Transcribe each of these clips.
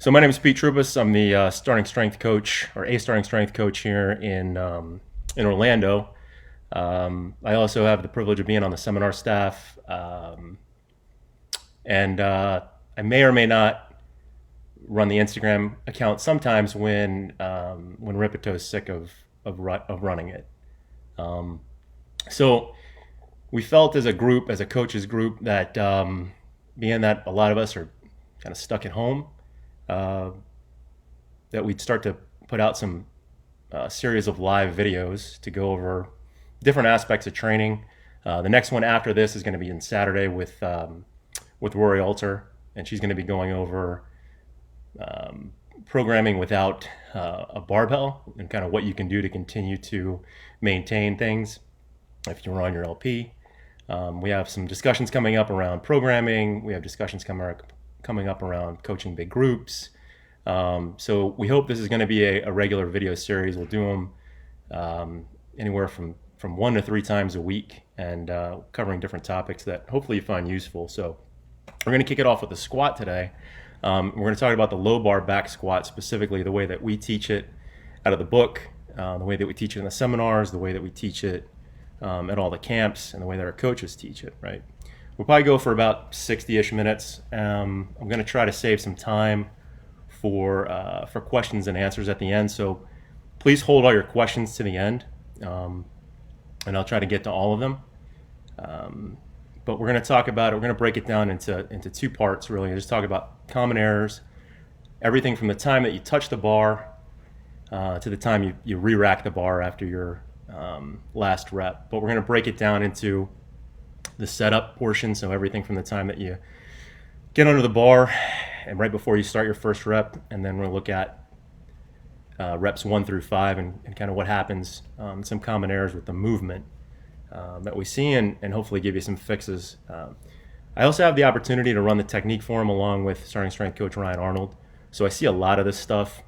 So my name is Pete Troupos. I'm the starting strength coach, or a starting strength coach here in Orlando. I also have the privilege of being on the seminar staff, and I may or may not run the Instagram account sometimes when Ripeto's sick of running it. So we felt as a group, as a coaches group, that being that a lot of us are kind of stuck at home, that we'd start to put out some series of live videos to go over different aspects of training. The next one after this is going to be on Saturday with Rory Alter, and she's going to be going over programming without a barbell and kind of what you can do to continue to maintain things if you're on your LP. We have some discussions coming up around programming. We have discussions coming up around coaching big groups. So we hope this is going to be a regular video series. We'll do them anywhere from 1 to 3 times a week, and covering different topics that hopefully you find useful. So we're going to kick it off with the squat today. We're going to talk about the low bar back squat, specifically the way that we teach it out of the book, the way that we teach it in the seminars, the way that we teach it at all the camps, and the way that our coaches teach it, right? We'll probably go for about 60-ish minutes. I'm going to try to save some time for questions and answers at the end. So please hold all your questions to the end, and I'll try to get to all of them. But we're going to talk about it. We're going to break it down into 2 parts, really. Just talk about common errors, everything from the time that you touch the bar to the time you re-rack the bar after your last rep. But we're going to break it down into the setup portion, so everything from the time that you get under the bar and right before you start your first rep, and then we'll look at reps 1 through 5 and kind of what happens, some common errors with the movement that we see, and hopefully give you some fixes. I also have the opportunity to run the technique forum along with starting strength coach Ryan Arnold, so I see a lot of this stuff.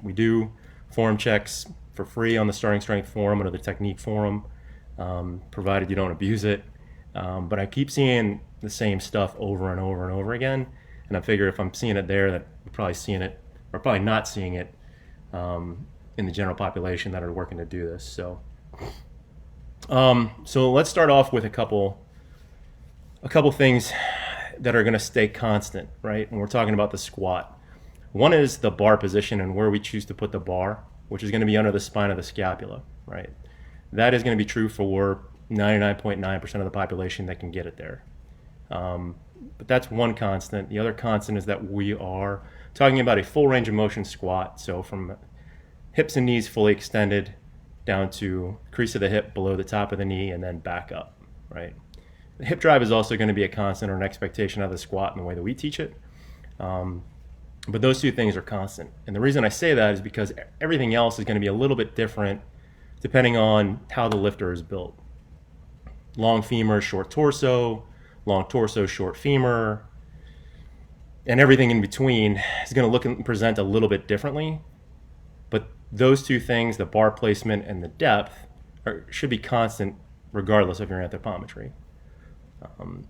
We do forum checks for free on the starting strength forum under the technique forum, provided you don't abuse it. But I keep seeing the same stuff over and over and over again, and I figure if I'm seeing it there, that I'm probably seeing it, or probably not seeing it in the general population that are working to do this. So let's start off with a couple things that are going to stay constant, right? When we're talking about the squat, one is the bar position and where we choose to put the bar, which is going to be under the spine of the scapula, right? That is going to be true for 99.9% of the population that can get it there. But that's one constant. The other constant is that we are talking about a full range of motion squat. So from hips and knees fully extended down to crease of the hip below the top of the knee and then back up, right? The hip drive is also going to be a constant or an expectation of the squat in the way that we teach it. But those 2 things are constant. And the reason I say that is because everything else is going to be a little bit different depending on how the lifter is built. Long femur, short torso, long torso, short femur, and everything in between is going to look and present a little bit differently. But those 2 things, the bar placement and the depth, should be constant regardless of your anthropometry.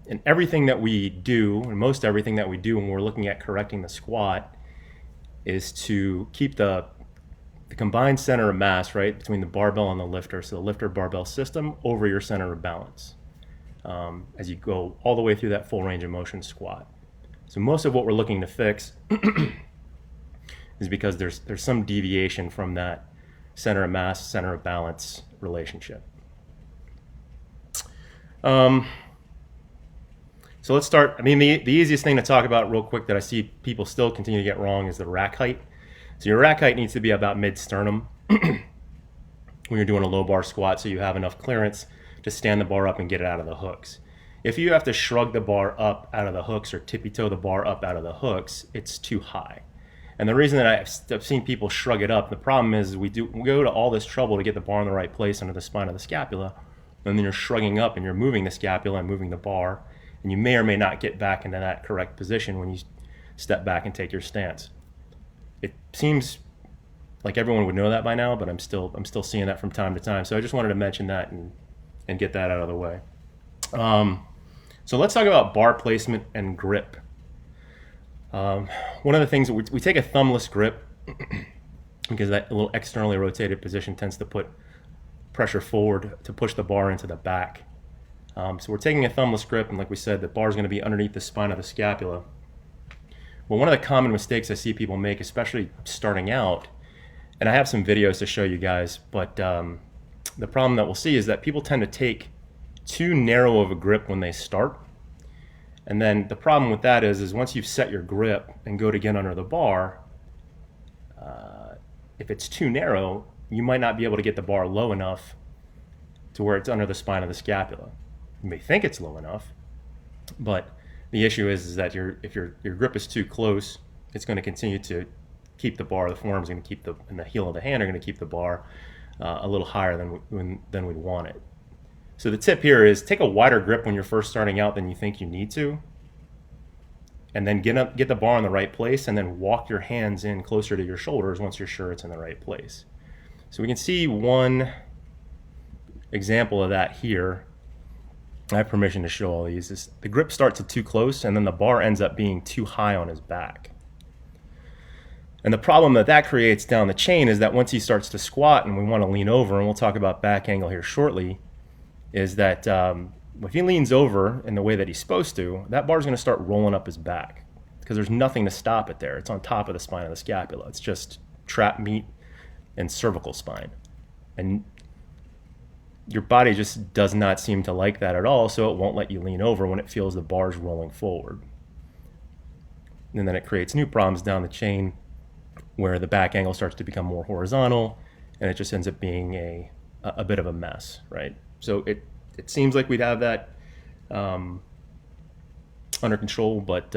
And everything that we do, and most everything that we do when we're looking at correcting the squat, is to keep the combined center of mass, right, between the barbell and the lifter, so the lifter barbell system over your center of balance as you go all the way through that full range of motion squat. So most of what we're looking to fix is because there's some deviation from that center of mass, center of balance relationship. So let's start. I mean, the easiest thing to talk about real quick that I see people still continue to get wrong is the rack height. So your rack height needs to be about mid-sternum when you're doing a low bar squat, so you have enough clearance to stand the bar up and get it out of the hooks. If you have to shrug the bar up out of the hooks or tippy-toe the bar up out of the hooks, it's too high. And the reason that I've seen people shrug it up, the problem is we go to all this trouble to get the bar in the right place under the spine of the scapula, and then you're shrugging up and you're moving the scapula and moving the bar, and you may or may not get back into that correct position when you step back and take your stance. It seems like everyone would know that by now, but I'm still seeing that from time to time. So I just wanted to mention that and get that out of the way. So let's talk about bar placement and grip. One of the things that we take a thumbless grip because that little externally rotated position tends to put pressure forward to push the bar into the back. So we're taking a thumbless grip, and like we said, the bar is going to be underneath the spine of the scapula. Well, one of the common mistakes I see people make, especially starting out, and I have some videos to show you guys, but the problem that we'll see is that people tend to take too narrow of a grip when they start. And then the problem with that is once you've set your grip and go to get under the bar, if it's too narrow, you might not be able to get the bar low enough to where it's under the spine of the scapula. You may think it's low enough, but the issue is that if your grip is too close, it's going to continue to keep the bar. The forearm's going to keep and the heel of the hand are going to keep the bar a little higher than we'd want it. So the tip here is take a wider grip when you're first starting out than you think you need to, and then get the bar in the right place, and then walk your hands in closer to your shoulders once you're sure it's in the right place. So we can see one example of that here. I have permission to show all these. The grip starts at too close, and then the bar ends up being too high on his back. And the problem that creates down the chain is that once he starts to squat and we want to lean over, and we'll talk about back angle here shortly, is that if he leans over in the way that he's supposed to, that bar is going to start rolling up his back because there's nothing to stop it there. It's on top of the spine of the scapula. It's just trap meat and cervical spine. And your body just does not seem to like that at all, so it won't let you lean over when it feels the bars rolling forward. And then it creates new problems down the chain where the back angle starts to become more horizontal, and it just ends up being a bit of a mess, right? So it seems like we'd have that under control, but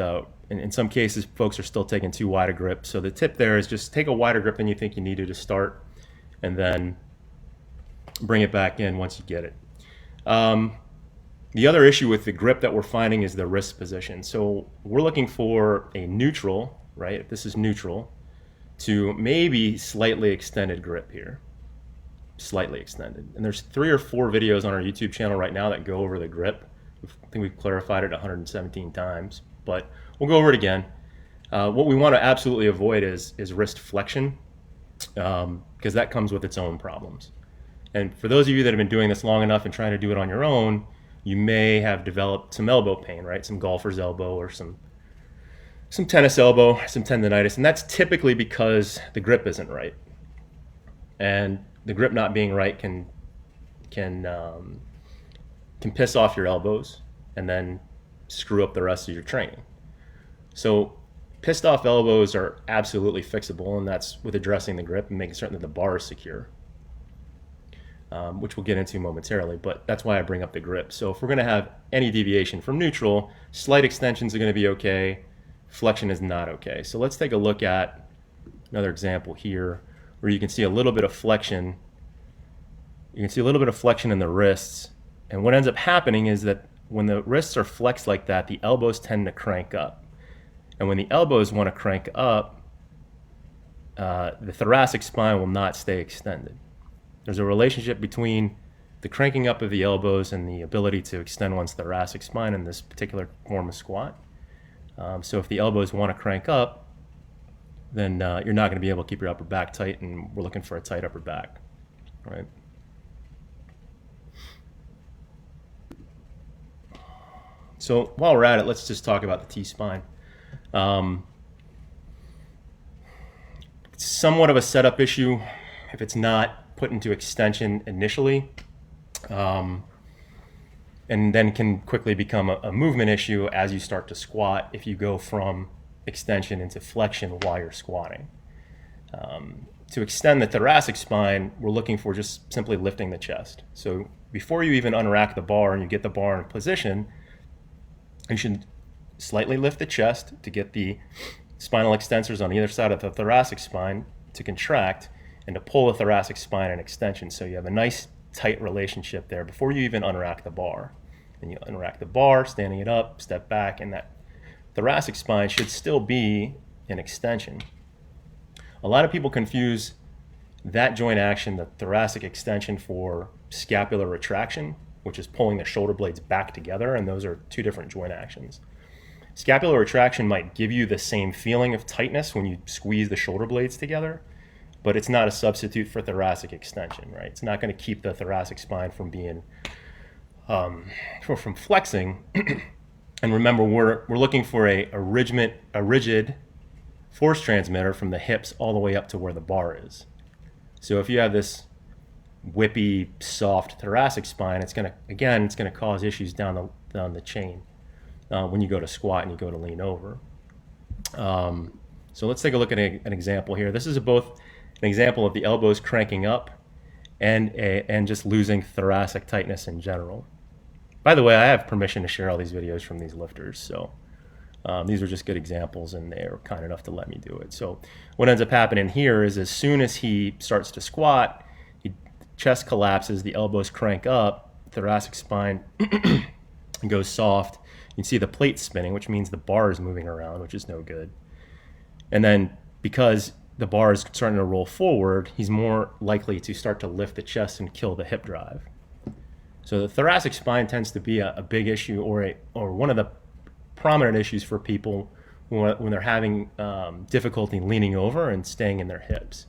in some cases, folks are still taking too wide a grip. So the tip there is just take a wider grip than you think you need to start, and then bring it back in once you get it. The other issue with the grip that we're finding is the wrist position. So we're looking for a neutral, right? If this is neutral, to maybe slightly extended grip here. Slightly extended. And there's 3 or 4 videos on our YouTube channel right now that go over the grip. I think we've clarified it 117 times, but we'll go over it again. What we want to absolutely avoid is wrist flexion, because that comes with its own problems. And for those of you that have been doing this long enough and trying to do it on your own, you may have developed some elbow pain, right? Some golfer's elbow or some tennis elbow, some tendonitis, and that's typically because the grip isn't right. And the grip not being right can piss off your elbows and then screw up the rest of your training. So pissed off elbows are absolutely fixable, and that's with addressing the grip and making certain that the bar is secure, which we'll get into momentarily, but that's why I bring up the grip. So if we're going to have any deviation from neutral, slight extensions are going to be okay, flexion is not okay. So let's take a look at another example here where you can see a little bit of flexion. You can see a little bit of flexion in the wrists, and what ends up happening is that when the wrists are flexed like that, the elbows tend to crank up. And when the elbows want to crank up, the thoracic spine will not stay extended. There's a relationship between the cranking up of the elbows and the ability to extend one's thoracic spine in this particular form of squat. So if the elbows want to crank up, then you're not going to be able to keep your upper back tight, and we're looking for a tight upper back, right? So while we're at it, let's just talk about the T-spine. It's somewhat of a setup issue if it's not put into extension initially, and then can quickly become a movement issue as you start to squat if you go from extension into flexion while you're squatting. To extend the thoracic spine, we're looking for just simply lifting the chest. So before you even unrack the bar and you get the bar in position, you should slightly lift the chest to get the spinal extensors on either side of the thoracic spine to contract and to pull the thoracic spine in extension. So you have a nice tight relationship there before you even unrack the bar. And you unrack the bar, standing it up, step back, and that thoracic spine should still be in extension. A lot of people confuse that joint action, the thoracic extension, for scapular retraction, which is pulling the shoulder blades back together, and those are 2 different joint actions. Scapular retraction might give you the same feeling of tightness when you squeeze the shoulder blades together, but it's not a substitute for thoracic extension, right? It's not going to keep the thoracic spine from being from flexing. And remember, we're looking for a rigid force transmitter from the hips all the way up to where the bar is. So if you have this whippy, soft thoracic spine, it's going to cause issues down the chain when you go to squat and you go to lean over. So let's take a look at an example here. This is both an example of the elbows cranking up and just losing thoracic tightness in general. By the way, I have permission to share all these videos from these lifters, so these are just good examples, and they were kind enough to let me do it. So what ends up happening here is as soon as he starts to squat, chest collapses, the elbows crank up, thoracic spine goes soft. You can see the plate spinning, which means the bar is moving around, which is no good. And then because the bar is starting to roll forward, he's more likely to start to lift the chest and kill the hip drive. So the thoracic spine tends to be a big issue, or one of the prominent issues for people when they're having difficulty leaning over and staying in their hips.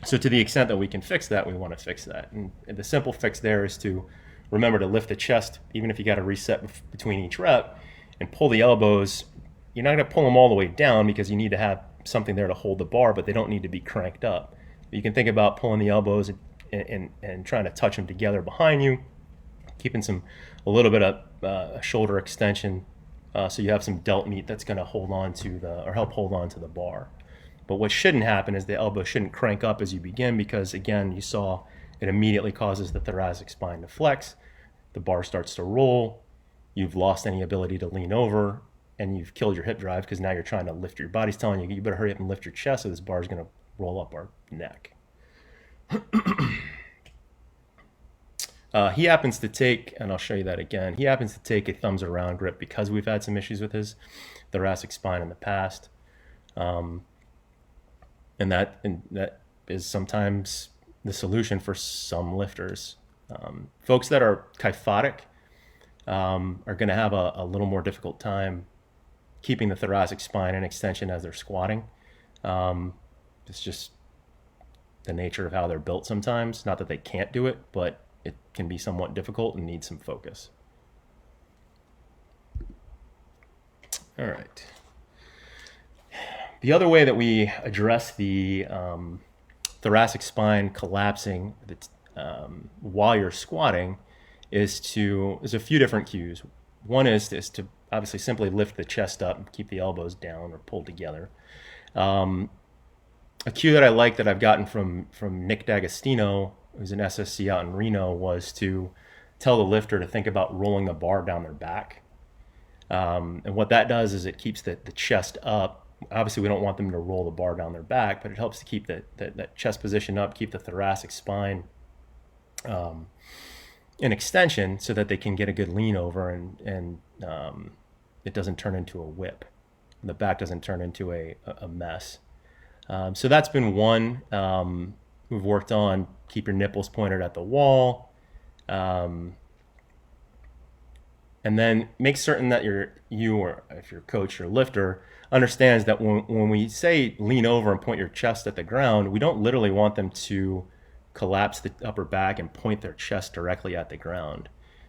So to the extent that we can fix that, we want to fix that. And the simple fix there is to remember to lift the chest, even if you got to reset between each rep, and pull the elbows. You're not going to pull them all the way down because you need to have something there to hold the bar, but they don't need to be cranked up. You can think about pulling the elbows and trying to touch them together behind you, keeping a little bit of shoulder extension, so you have some delt meat that's going to hold on to help hold on to the bar. But what shouldn't happen is the elbow shouldn't crank up as you begin, because again, you saw it immediately causes the thoracic spine to flex. The bar starts to roll. You've lost any ability to lean over, and you've killed your hip drive because now you're trying to lift. Your body's telling you better hurry up and lift your chest, so this bar is going to roll up our neck. He happens to take, and I'll show you that again, he happens to take a thumbs around grip because we've had some issues with his thoracic spine in the past. And that is sometimes the solution for some lifters. Folks that are kyphotic are going to have a little more difficult time keeping the thoracic spine in extension as they're squatting. It's just the nature of how they're built sometimes. Not that they can't do it, but it can be somewhat difficult and needs some focus. All right. The other way that we address the thoracic spine collapsing while you're squatting is a few different cues. One is to obviously simply lift the chest up and keep the elbows down or pulled together. A cue that I like that I've gotten from Nick D'Agostino, who's an SSC out in Reno, was to tell the lifter to think about rolling the bar down their back. And what that does is it keeps the chest up. Obviously, we don't want them to roll the bar down their back, but it helps to keep that chest position up, keep the thoracic spine in extension so that they can get a good lean over and it doesn't turn into a whip. The back doesn't turn into a mess. So that's been one we've worked on. Keep your nipples pointed at the wall. And then make certain that you or if your coach or lifter understands that when we say lean over and point your chest at the ground, we don't literally want them to collapse the upper back and point their chest directly at the ground.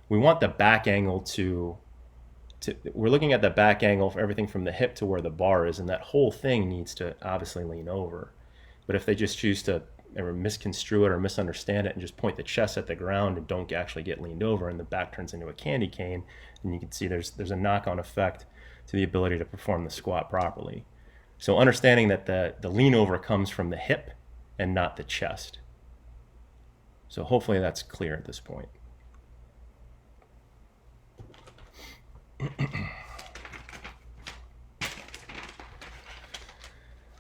We want the back angle we're looking at the back angle for everything from the hip to where the bar is, and that whole thing needs to obviously lean over. But if they just choose to misconstrue it or misunderstand it and just point the chest at the ground and don't actually get leaned over, and the back turns into a candy cane, and you can see there's a knock-on effect to the ability to perform the squat properly. So understanding that the lean over comes from the hip and not the chest. So hopefully that's clear at this point.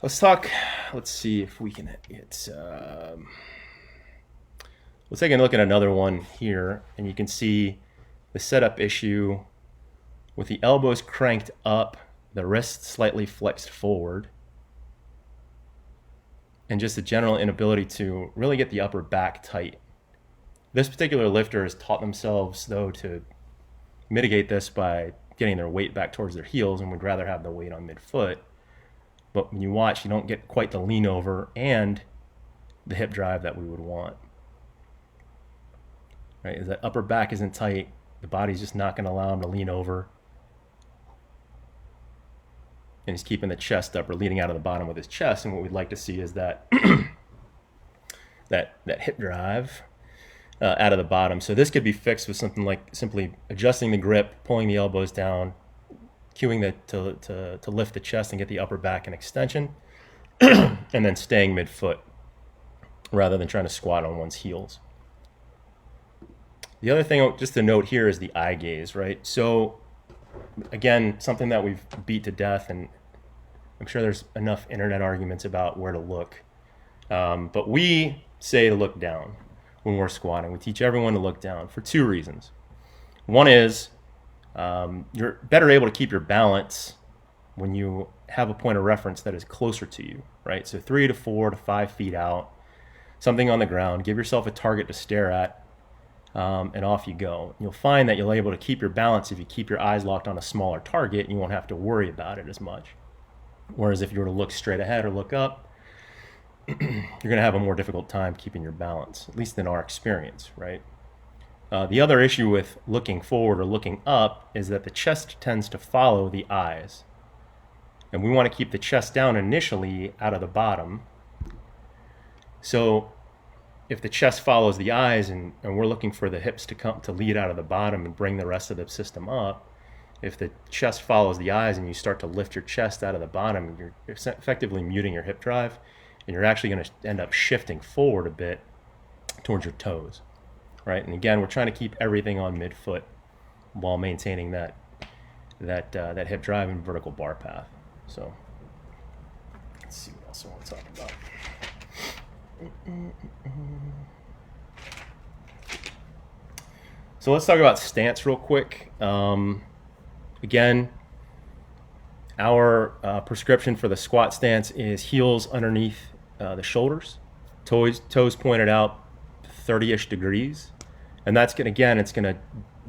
Let's see if we can let's take a look at another one here, and you can see the setup issue with the elbows cranked up, the wrists slightly flexed forward, and just a general inability to really get the upper back tight. This particular lifter has taught themselves, though, to mitigate this by getting their weight back towards their heels and would rather have the weight on midfoot. But when you watch, you don't get quite the lean over and the hip drive that we would want. Right? Is that upper back isn't tight, the body's just not going to allow him to lean over. And he's keeping the chest up or leading out of the bottom with his chest. And what we'd like to see is that that hip drive out of the bottom. So this could be fixed with something like simply adjusting the grip, pulling the elbows down, cueing to lift the chest and get the upper back in extension, and then staying midfoot rather than trying to squat on one's heels. The other thing just to note here is the eye gaze, right? So again, something that we've beat to death, and I'm sure there's enough internet arguments about where to look. But we say to look down when we're squatting. We teach everyone to look down for two reasons. One is you're better able to keep your balance when you have a point of reference that is closer to you, right? So 3 to 4 to 5 feet out, something on the ground, give yourself a target to stare at, and off you go. You'll find that you'll be able to keep your balance if you keep your eyes locked on a smaller target, and you won't have to worry about it as much. Whereas if you were to look straight ahead or look up, you're going to have a more difficult time keeping your balance, at least in our experience, right? The other issue with looking forward or looking up is that the chest tends to follow the eyes. And we want to keep the chest down initially out of the bottom. So if the chest follows the eyes and we're looking for the hips to come to lead out of the bottom and bring the rest of the system up, if the chest follows the eyes and you start to lift your chest out of the bottom, you're effectively muting your hip drive, and you're actually going to end up shifting forward a bit towards your toes, right? And again, we're trying to keep everything on midfoot while maintaining that hip drive and vertical bar path. So let's see what else I want to talk about. So let's talk about stance real quick. Again, our prescription for the squat stance is heels underneath the shoulders, toes pointed out 30-ish degrees, and that's going again, it's going to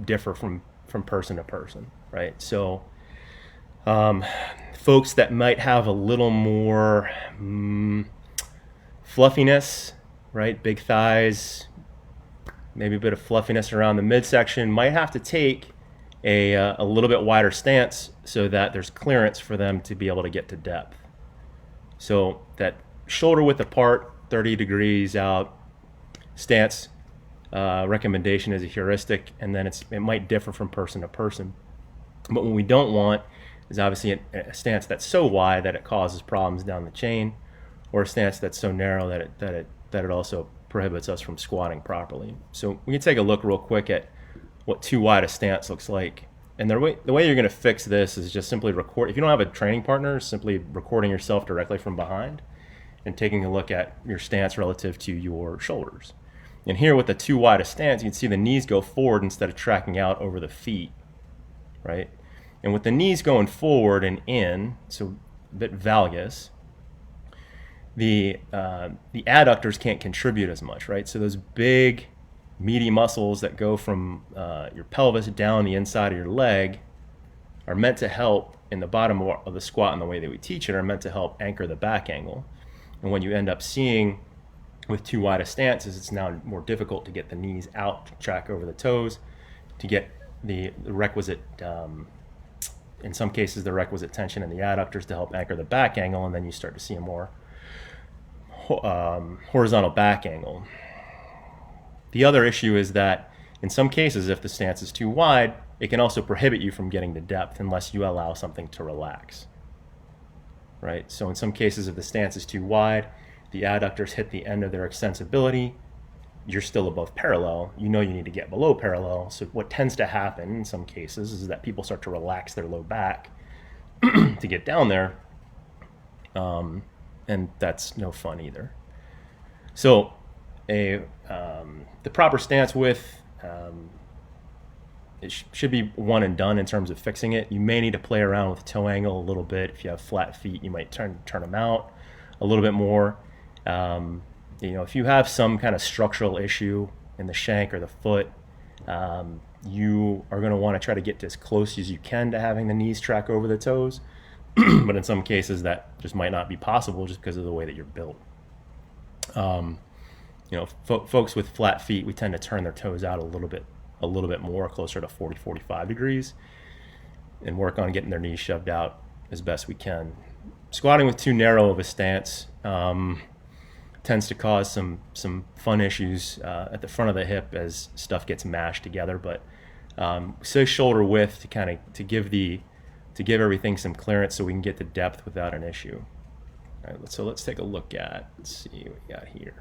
differ from person to person, right? So folks that might have a little more fluffiness, right? Big thighs, maybe a bit of fluffiness around the midsection, might have to take a little bit wider stance so that there's clearance for them to be able to get to depth. So that shoulder width apart, 30 degrees out stance recommendation is a heuristic, and then it might differ from person to person. But what we don't want is obviously a stance that's so wide that it causes problems down the chain, or a stance that's so narrow that it also prohibits us from squatting properly. So we can take a look real quick at what too wide a stance looks like. And the way you're going to fix this is just simply record. If you don't have a training partner, simply recording yourself directly from behind and taking a look at your stance relative to your shoulders. And here with the too wide a stance, you can see the knees go forward instead of tracking out over the feet, right? And with the knees going forward and in, so a bit valgus, the adductors can't contribute as much, right? So those big meaty muscles that go from your pelvis down the inside of your leg are meant to help in the bottom of the squat, in the way that we teach it, are meant to help anchor the back angle. And when you end up seeing with too wide a stance, it's now more difficult to get the knees out to track over the toes, to get the requisite, in some cases, the requisite tension in the adductors to help anchor the back angle, and then you start to see a more horizontal back angle. The other issue is that in some cases, if the stance is too wide, it can also prohibit you from getting to depth unless you allow something to relax, right? So in some cases, if the stance is too wide, the adductors hit the end of their extensibility, you're still above parallel, you know you need to get below parallel. So what tends to happen in some cases is that people start to relax their low back to get down there, and that's no fun either. So the proper stance width, it should be one and done in terms of fixing it. You may need to play around with toe angle a little bit. If you have flat feet, you might turn them out a little bit more. If you have some kind of structural issue in the shank or the foot, you are going to want to try to get as close as you can to having the knees track over the toes. But in some cases that just might not be possible just because of the way that you're built. Folks with flat feet, we tend to turn their toes out a little bit more, closer to 40, 45 degrees, and work on getting their knees shoved out as best we can. Squatting with too narrow of a stance tends to cause some fun issues at the front of the hip as stuff gets mashed together. But say shoulder width to give everything some clearance so we can get to depth without an issue. All right, so let's take a look at. Let's see what we got here.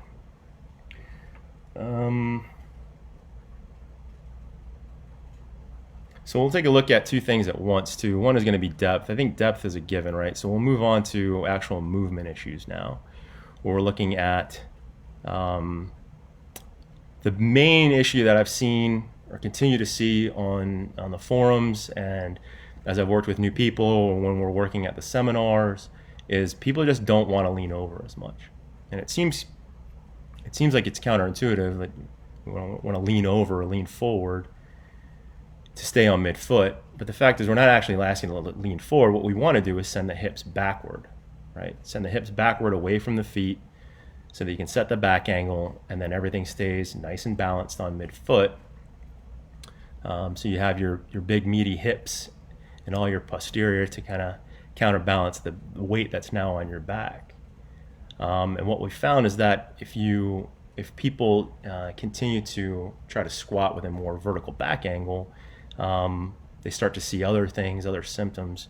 So we'll take a look at two things at once too. One is going to be depth. I think depth is a given, right? So we'll move on to actual movement issues now. We're looking at the main issue that I've seen or continue to see on the forums, and as I've worked with new people or when we're working at the seminars, is people just don't want to lean over as much. And it seems like it's counterintuitive that you want to lean over or lean forward to stay on midfoot. But the fact is we're not actually asking to lean forward. What we want to do is send the hips backward, right? Send the hips backward away from the feet so that you can set the back angle, and then everything stays nice and balanced on midfoot. So you have your big meaty hips and all your posterior to kind of counterbalance the weight that's now on your back. And what we found is that if people continue to try to squat with a more vertical back angle, they start to see other things, other symptoms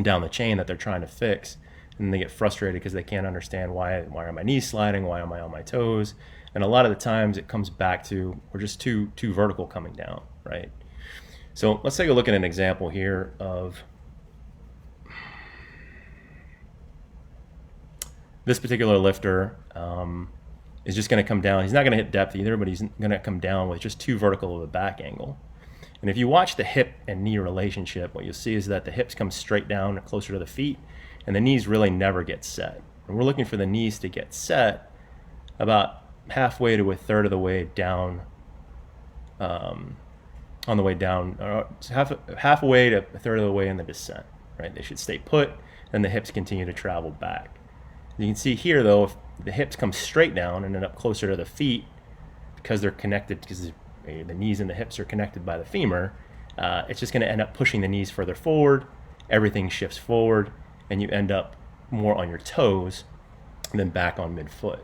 down the chain that they're trying to fix, and they get frustrated because they can't understand why are my knees sliding, why am I on my toes? And a lot of the times it comes back to we're just too vertical coming down, right? So let's take a look at an example here of this particular lifter. Is just going to come down. He's not going to hit depth either, but he's going to come down with just too vertical of a back angle. And if you watch the hip and knee relationship, what you'll see is that the hips come straight down closer to the feet, and the knees really never get set. And we're looking for the knees to get set about halfway to a third of the way down, on the way down, or halfway to a third of the way in the descent, right? They should stay put, and the hips continue to travel back. You can see here, though, if the hips come straight down and end up closer to the feet because they're connected, because the knees and the hips are connected by the femur, it's just going to end up pushing the knees further forward. Everything shifts forward, and you end up more on your toes than back on midfoot.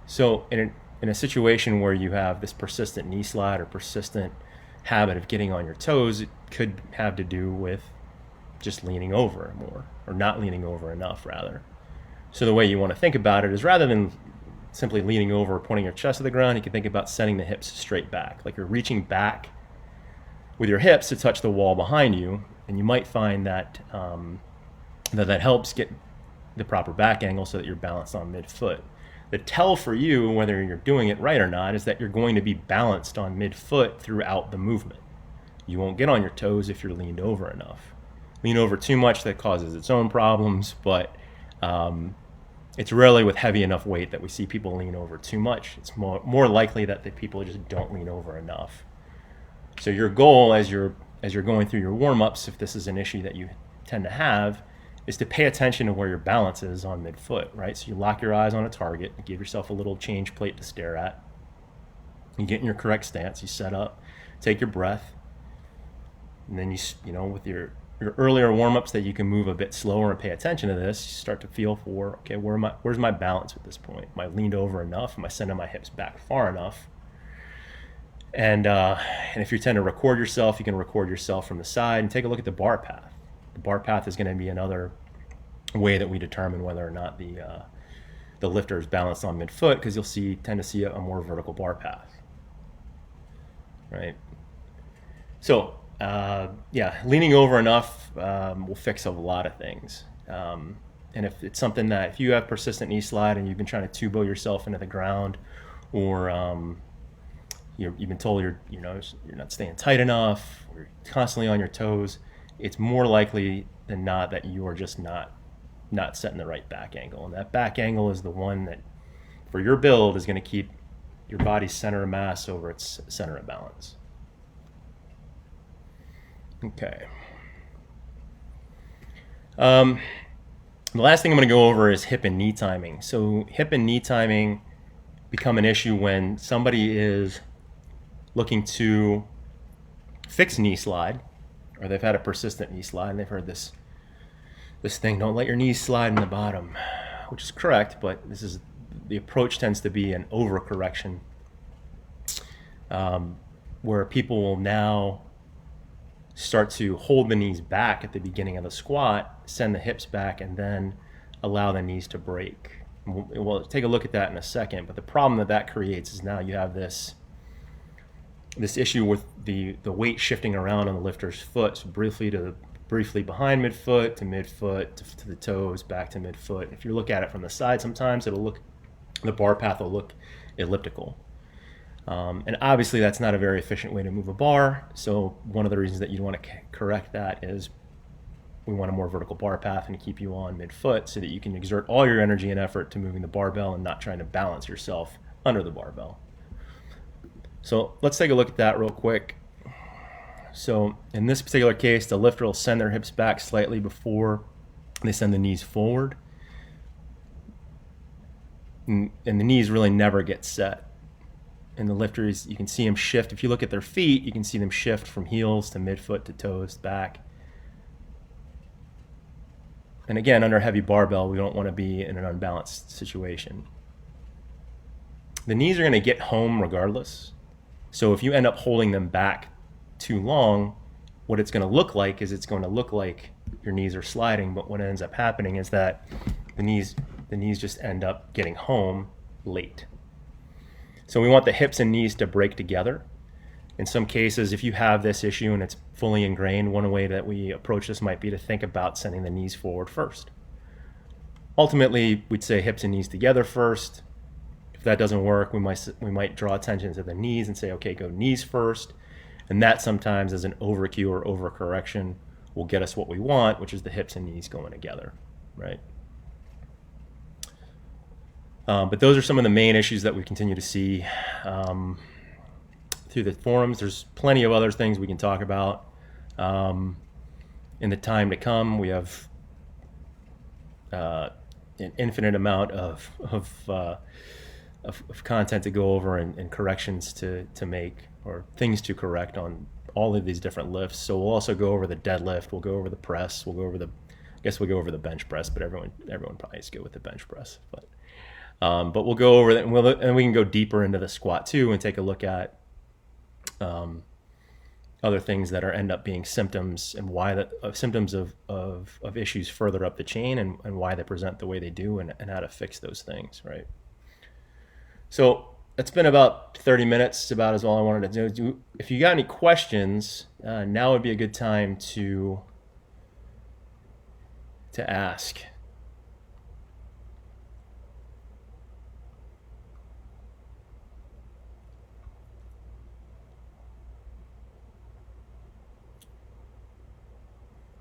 So in a situation where you have this persistent knee slide or persistent habit of getting on your toes, it could have to do with just leaning over more, or not leaning over enough, rather. So the way you want to think about it is, rather than simply leaning over or pointing your chest to the ground, you can think about sending the hips straight back, like you're reaching back with your hips to touch the wall behind you. And you might find that that helps get the proper back angle so that you're balanced on midfoot. The tell for you, whether you're doing it right or not, is that you're going to be balanced on midfoot throughout the movement. You won't get on your toes if you're leaned over enough. Lean over too much, that causes its own problems, but it's rarely with heavy enough weight that we see people lean over too much. It's more likely that the people just don't lean over enough. So your goal as you're going through your warm-ups, if this is an issue that you tend to have, is to pay attention to where your balance is on midfoot, right? So you lock your eyes on a target, you give yourself a little change plate to stare at. You get in your correct stance, you set up, take your breath, and then with your earlier warm-ups that you can move a bit slower and pay attention to this, you start to feel for, okay, where's my balance at this point? Am I leaned over enough? Am I sending my hips back far enough? And if you tend to record yourself, you can record yourself from the side and take a look at the bar path. The bar path is going to be another way that we determine whether or not the lifter is balanced on midfoot, because you'll tend to see a more vertical bar path, right? So leaning over enough will fix a lot of things. And if it's something that, if you have persistent knee slide and you've been trying to tubo yourself into the ground, or you've been told you're not staying tight enough, or you're constantly on your toes, it's more likely than not that you are just not setting the right back angle. And that back angle is the one that, for your build, is going to keep your body's center of mass over its center of balance. Okay. The last thing I'm going to go over is hip and knee timing. So hip and knee timing become an issue when somebody is looking to fix knee slide, or they've had a persistent knee slide and they've heard this thing, don't let your knees slide in the bottom, which is correct, but the approach tends to be an overcorrection, where people will now start to hold the knees back at the beginning of the squat, send the hips back, and then allow the knees to break. We'll take a look at that in a second, but the problem that creates is now you have this issue with the weight shifting around on the lifter's foot, so briefly behind midfoot to midfoot to the toes, back to midfoot. If you look at it from the side, sometimes the bar path will look elliptical. And obviously that's not a very efficient way to move a bar. So one of the reasons that you want to correct that is we want a more vertical bar path and to keep you on midfoot so that you can exert all your energy and effort to moving the barbell and not trying to balance yourself under the barbell. So let's take a look at that real quick. So in this particular case, the lifter will send their hips back slightly before they send the knees forward. And the knees really never get set. And the lifters, you can see them shift. If you look at their feet, you can see them shift from heels to midfoot to toes, back. And again, under heavy barbell, we don't want to be in an unbalanced situation. The knees are going to get home regardless. So if you end up holding them back too long, what it's going to look like is it's going to look like your knees are sliding, but what ends up happening is that the knees just end up getting home late. So we want the hips and knees to break together. In some cases, if you have this issue and it's fully ingrained, one way that we approach this might be to think about sending the knees forward first. Ultimately, we'd say hips and knees together first. If that doesn't work, we might draw attention to the knees and say, okay, go knees first. And that sometimes as an overcue or overcorrection will get us what we want, which is the hips and knees going together, right? But those are some of the main issues that we continue to see through the forums. There's plenty of other things we can talk about. In the time to come, we have an infinite amount of content to go over and corrections to make, or things to correct on all of these different lifts. So we'll also go over the deadlift, we'll go over the press, we'll go over the bench press, but everyone probably is good with the bench press. But we'll go over that, and we can go deeper into the squat too and take a look at other things that end up being symptoms and why symptoms of issues further up the chain and why they present the way they do and how to fix those things, right? So it's been about 30 minutes. It's about as all I wanted to do. If you got any questions, now would be a good time to ask.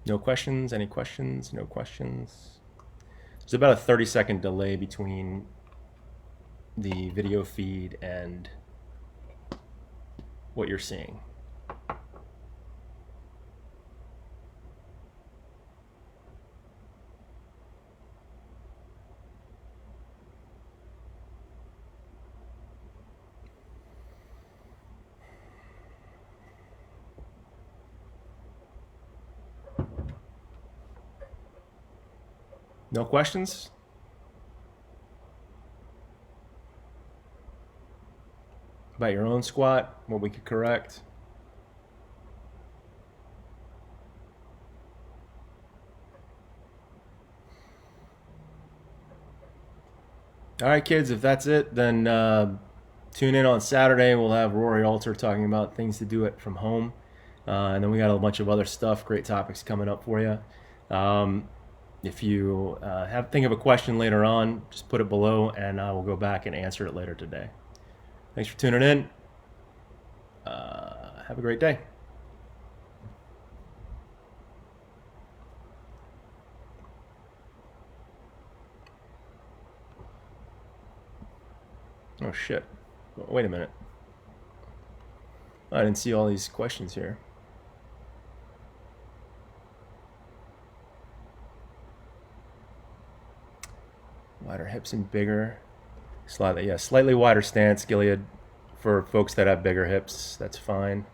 No questions? Any questions? No questions? There's about a 30-second delay between the video feed and what you're seeing. No questions? About your own squat, what we could correct? All right, kids, if that's it, then tune in on Saturday. We'll have Rory Alter talking about things to do it from home. And then we got a bunch of other stuff, great topics coming up for you. If you think of a question later on, just put it below and I will go back and answer it later today. Thanks for tuning in. Have a great day. Oh, shit. Wait a minute. I didn't see all these questions here. Wider hips and bigger. Slightly wider stance, Gilead. For folks that have bigger hips, that's fine.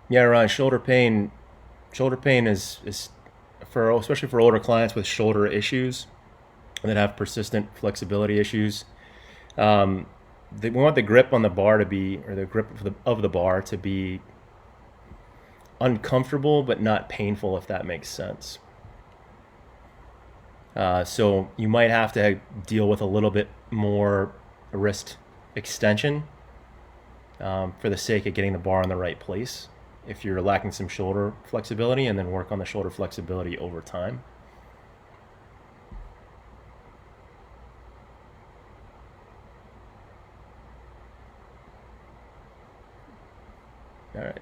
Yeah, Ryan, shoulder pain. Shoulder pain is for especially for older clients with shoulder issues that have persistent flexibility issues. Um, we want the grip on the bar to be, or the grip of the bar to be uncomfortable but not painful, if that makes sense. So you might have to deal with a little bit more wrist extension for the sake of getting the bar in the right place if you're lacking some shoulder flexibility, and then work on the shoulder flexibility over time. All right.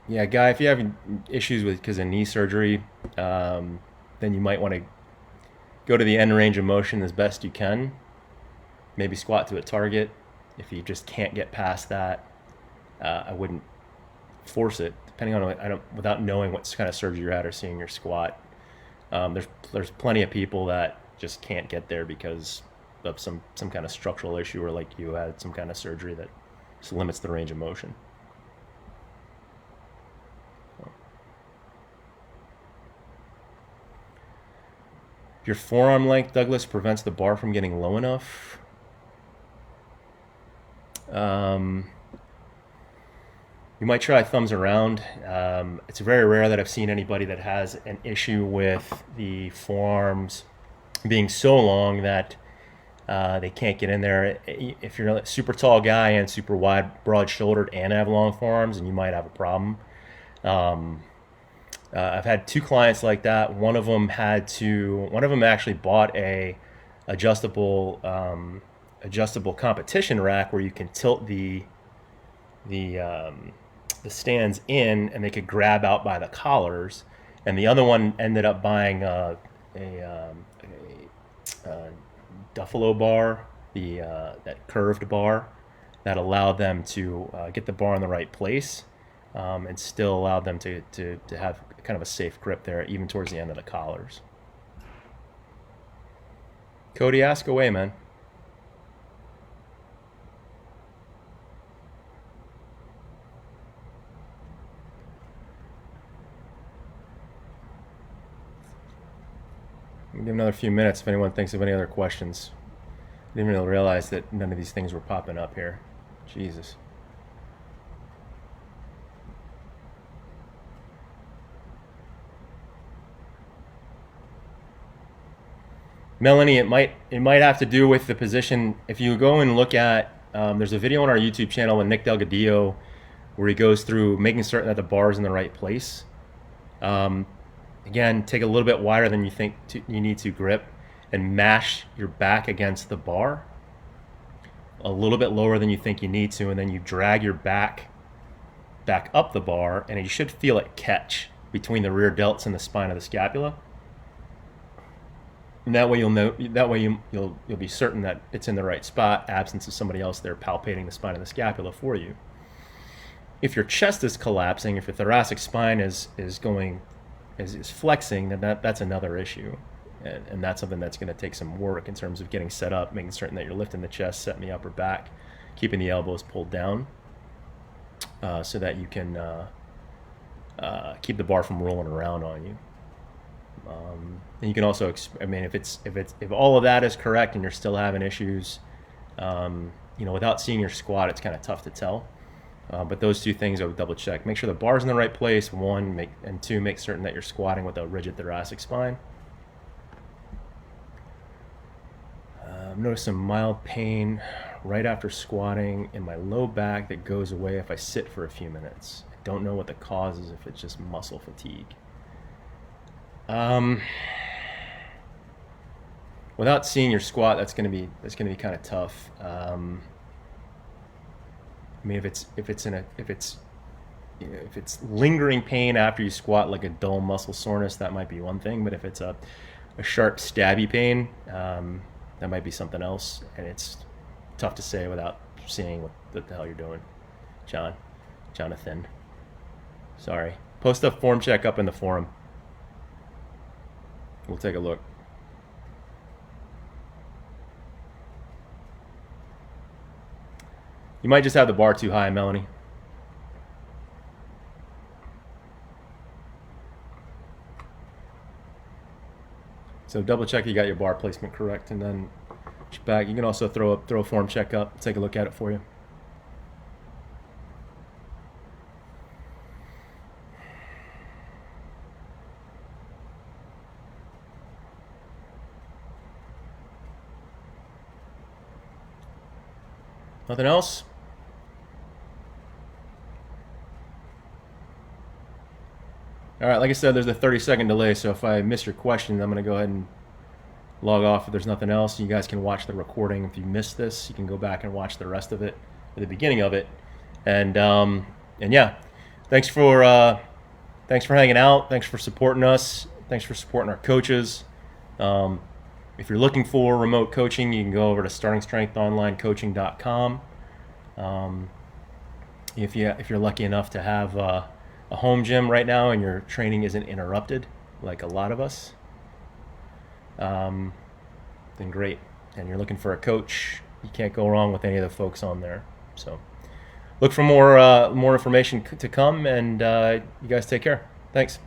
Yeah, Guy, if you have issues with because of knee surgery, then you might want to go to the end range of motion as best you can. Maybe squat to a target. If you just can't get past that, I wouldn't force it. Depending on without knowing what kind of surgery you're at or seeing your squat, there's plenty of people that just can't get there because of some kind of structural issue, or like you had some kind of surgery that just limits the range of motion. Your forearm length, Douglas, prevents the bar from getting low enough. You might try thumbs around. It's very rare that I've seen anybody that has an issue with the forearms being so long that they can't get in there. If you're a super tall guy and super wide, broad-shouldered, and have long forearms, then you might have a problem. I've had two clients like that. One of them actually bought a adjustable competition rack where you can tilt the stands in, and they could grab out by the collars. And the other one ended up buying a Duffalo bar, that curved bar that allowed them to get the bar in the right place, and still allowed them to have kind of a safe grip there, even towards the end of the collars. Cody, ask away, man. Give another few minutes if anyone thinks of any other questions. I didn't really realize that none of these things were popping up here. Jesus. Melanie, it might have to do with the position. If you go and look at, there's a video on our YouTube channel with Nick Delgadillo where he goes through making certain that the bar is in the right place. Again, take a little bit wider than you think you need to grip, and mash your back against the bar a little bit lower than you think you need to, and then you drag your back up the bar, and you should feel it catch between the rear delts and the spine of the scapula. And that way you'll know. That way you'll be certain that it's in the right spot, absence of somebody else there palpating the spine of the scapula for you. If your chest is collapsing, if your thoracic spine is flexing, then that's another issue, and that's something that's going to take some work in terms of getting set up, making certain that you're lifting the chest, setting the upper back, keeping the elbows pulled down, so that you can keep the bar from rolling around on you. And you can also, if all of that is correct and you're still having issues, without seeing your squat, it's kind of tough to tell. But those two things I would double check. Make sure the bar's in the right place, one, and two, make certain that you're squatting with a rigid thoracic spine. I've noticed some mild pain right after squatting in my low back that goes away if I sit for a few minutes. I don't know what the cause is, if it's just muscle fatigue. Without seeing your squat, that's gonna be kind of tough. I mean, if it's lingering pain after you squat, like a dull muscle soreness, that might be one thing. But if it's a sharp stabby pain, that might be something else, and it's tough to say without seeing what the hell you're doing. Jonathan, sorry. Post a form check up in the forum. We'll take a look. You might just have the bar too high, Melanie. So double check you got your bar placement correct, and then back. You can also throw a form check up. Take a look at it for you. Nothing else? All right, like I said, there's a 30-second delay, so if I miss your question, I'm going to go ahead and log off if there's nothing else. You guys can watch the recording. If you missed this, you can go back and watch the rest of it, at the beginning of it. And yeah, thanks for hanging out. Thanks for supporting us. Thanks for supporting our coaches. If you're looking for remote coaching, you can go over to startingstrengthonlinecoaching.com. If you're lucky enough to have a home gym right now and your training isn't interrupted, like a lot of us, then great. And you're looking for a coach, you can't go wrong with any of the folks on there. So look for more information to come, and you guys take care. Thanks.